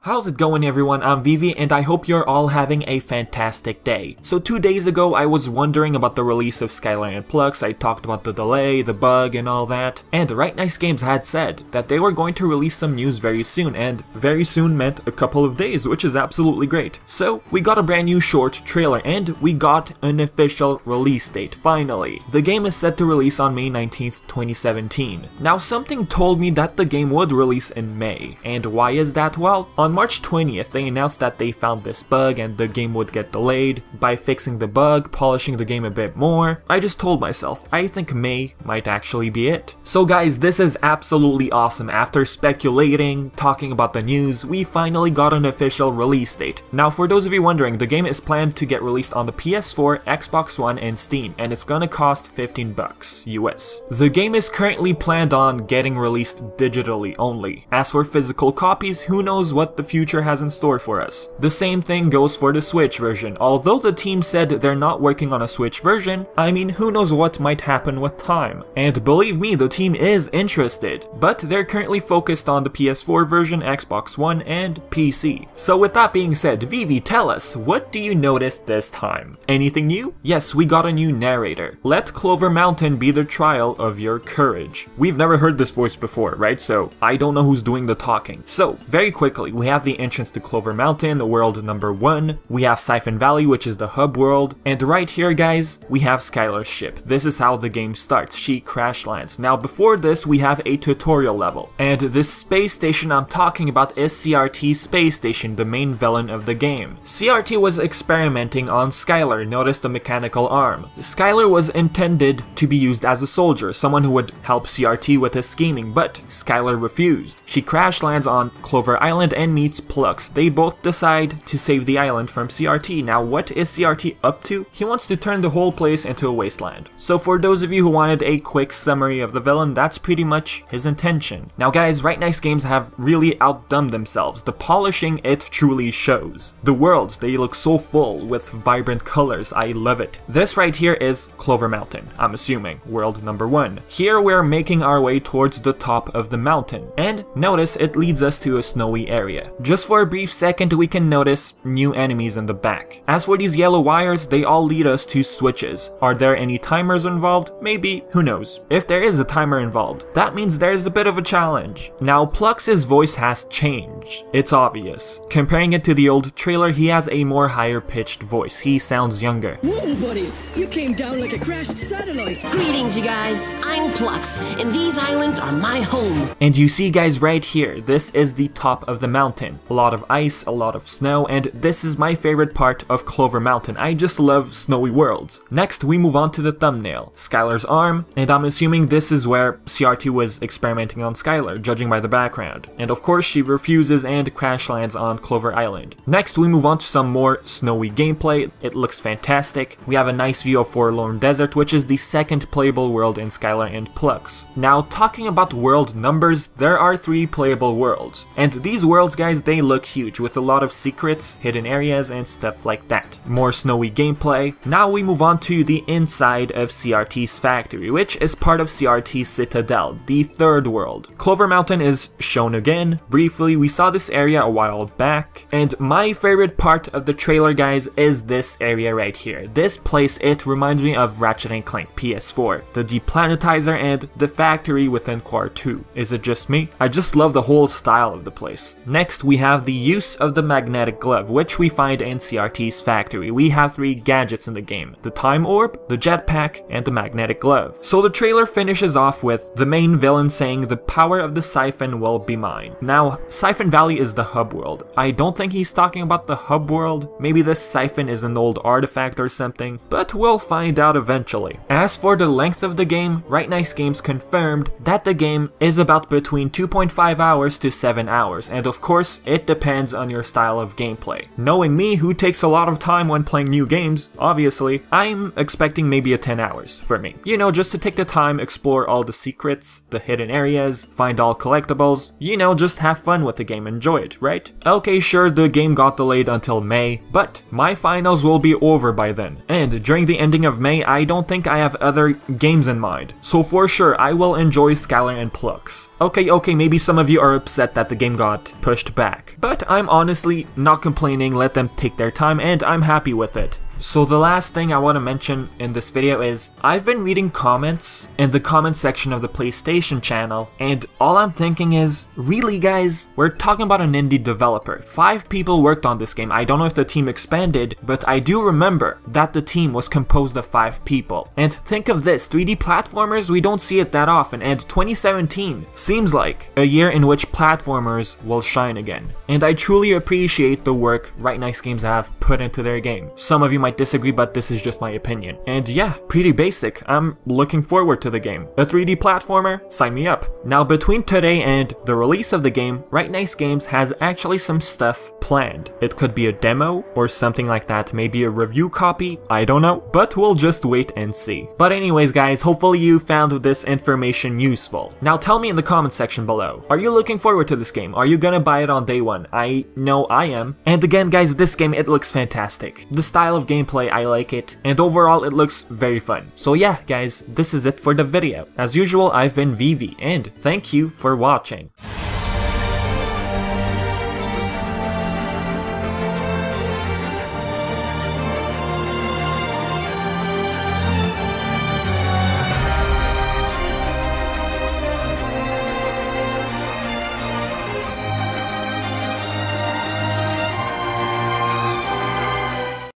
How's it going everyone, I'm Vivi and I hope you're all having a fantastic day. So 2 days ago I was wondering about the release of Skylar and Plux. I talked about the delay, the bug and all that, and Right Nice Games had said that they were going to release some news very soon, and very soon meant a couple of days, which is absolutely great. So we got a brand new short trailer and we got an official release date, finally. The game is set to release on May 19th, 2017. Now something told me that the game would release in May, and why is that? Well, on March 20th, they announced that they found this bug and the game would get delayed. By fixing the bug, polishing the game a bit more, I just told myself, I think May might actually be it. So guys, this is absolutely awesome. After speculating, talking about the news, we finally got an official release date. Now for those of you wondering, the game is planned to get released on the PS4, Xbox One, and Steam, and it's gonna cost $15 US. The game is currently planned on getting released digitally only. As for physical copies, who knows what the future has in store for us. The same thing goes for the Switch version. Although the team said they're not working on a Switch version, I mean, who knows what might happen with time. And believe me, the team is interested, but they're currently focused on the PS4 version, Xbox One, and PC. So with that being said, Vivi, tell us, what do you notice this time? Anything new? Yes, we got a new narrator. Let Clover Mountain be the trial of your courage. We've never heard this voice before, right? So I don't know who's doing the talking. So very quickly, we have the entrance to Clover Mountain, the world number 1. We have Siphon Valley, which is the hub world. And right here, guys, we have Skylar's ship. This is how the game starts. She crash lands. Now, before this, we have a tutorial level. And this space station I'm talking about is CRT Space Station, the main villain of the game. CRT was experimenting on Skylar. Notice the mechanical arm. Skylar was intended to be used as a soldier, someone who would help CRT with his scheming, but Skylar refused. She crash lands on Clover Island and meets Plux. They both decide to save the island from CRT. Now what is CRT up to? He wants to turn the whole place into a wasteland. So for those of you who wanted a quick summary of the villain, that's pretty much his intention. Now guys, Right Nice Games have really outdone themselves. The polishing, it truly shows. The worlds, they look so full with vibrant colors. I love it. This right here is Clover Mountain, I'm assuming, world number 1. Here we're making our way towards the top of the mountain, and notice it leads us to a snowy area. Just for a brief second, we can notice new enemies in the back. As for these yellow wires, they all lead us to switches. Are there any timers involved? Maybe, who knows. If there is a timer involved, that means there's a bit of a challenge. Now Plux's voice has changed. It's obvious. Comparing it to the old trailer, he has a more higher pitched voice. He sounds younger. Whoa buddy, you came down like a crashed satellite. Greetings you guys, I'm Plux, and these islands are my home. And you see guys right here, this is the top of the mountain. A lot of ice, a lot of snow, and this is my favorite part of Clover Mountain. I just love snowy worlds. Next, we move on to the thumbnail. Skylar's arm, and I'm assuming this is where CRT was experimenting on Skylar, judging by the background. And of course, she refuses and crash lands on Clover Island. Next, we move on to some more snowy gameplay. It looks fantastic. We have a nice view of Forlorn Desert, which is the second playable world in Skylar and Plux. Now, talking about world numbers, there are 3 playable worlds. And these worlds, guys, they look huge, with a lot of secrets, hidden areas, and stuff like that. More snowy gameplay. Now we move on to the inside of CRT's factory, which is part of CRT's Citadel, the 3rd world. Clover Mountain is shown again. Briefly, we saw this area a while back, and my favorite part of the trailer, guys, is this area right here. This place, it reminds me of Ratchet and Clank PS4, the deplanetizer and the factory within Core 2. Is it just me? I just love the whole style of the place. Next, we have the use of the magnetic glove, which we find in CRT's factory. We have 3 gadgets in the game: the time orb, the jetpack, and the magnetic glove. So the trailer finishes off with the main villain saying, "The power of the siphon will be mine." Now, Siphon Valley is the hub world. I don't think he's talking about the hub world. Maybe this siphon is an old artifact or something, but we'll find out eventually. As for the length of the game, Right Nice Games confirmed that the game is about between 2.5 hours to 7 hours, and of course, it depends on your style of gameplay. Knowing me, who takes a lot of time when playing new games, obviously, I'm expecting maybe a 10 hours for me. You know, just to take the time, explore all the secrets, the hidden areas, find all collectibles, you know, just have fun with the game game, enjoy it, right? Okay, sure, the game got delayed until May, but my finals will be over by then. And during the ending of May, I don't think I have other games in mind. So for sure, I will enjoy Skylar and Plux. Okay, maybe some of you are upset that the game got pushed back. But I'm honestly not complaining, let them take their time, and I'm happy with it. So the last thing I want to mention in this video is, I've been reading comments in the comment section of the PlayStation channel, and all I'm thinking is, really guys, we're talking about an indie developer. 5 people worked on this game. I don't know if the team expanded, but I do remember that the team was composed of 5 people. And think of this, 3D platformers, we don't see it that often, and 2017 seems like a year in which platformers will shine again. And I truly appreciate the work Right Nice Games have put into their game. Some of you might disagree, but this is just my opinion. And yeah, pretty basic. I'm looking forward to the game. A 3D platformer? Sign me up. Now, between today and the release of the game, Right Nice Games has actually some stuff planned. It could be a demo or something like that, maybe a review copy, I don't know, but we'll just wait and see. But anyways guys, hopefully you found this information useful. Now tell me in the comment section below, are you looking forward to this game? Are you gonna buy it on day one? I know I am. And again guys, this game, it looks fantastic. The style of gameplay, I like it, and overall it looks very fun. So yeah guys, this is it for the video. As usual, I've been VTNVIVI, and thank you for watching.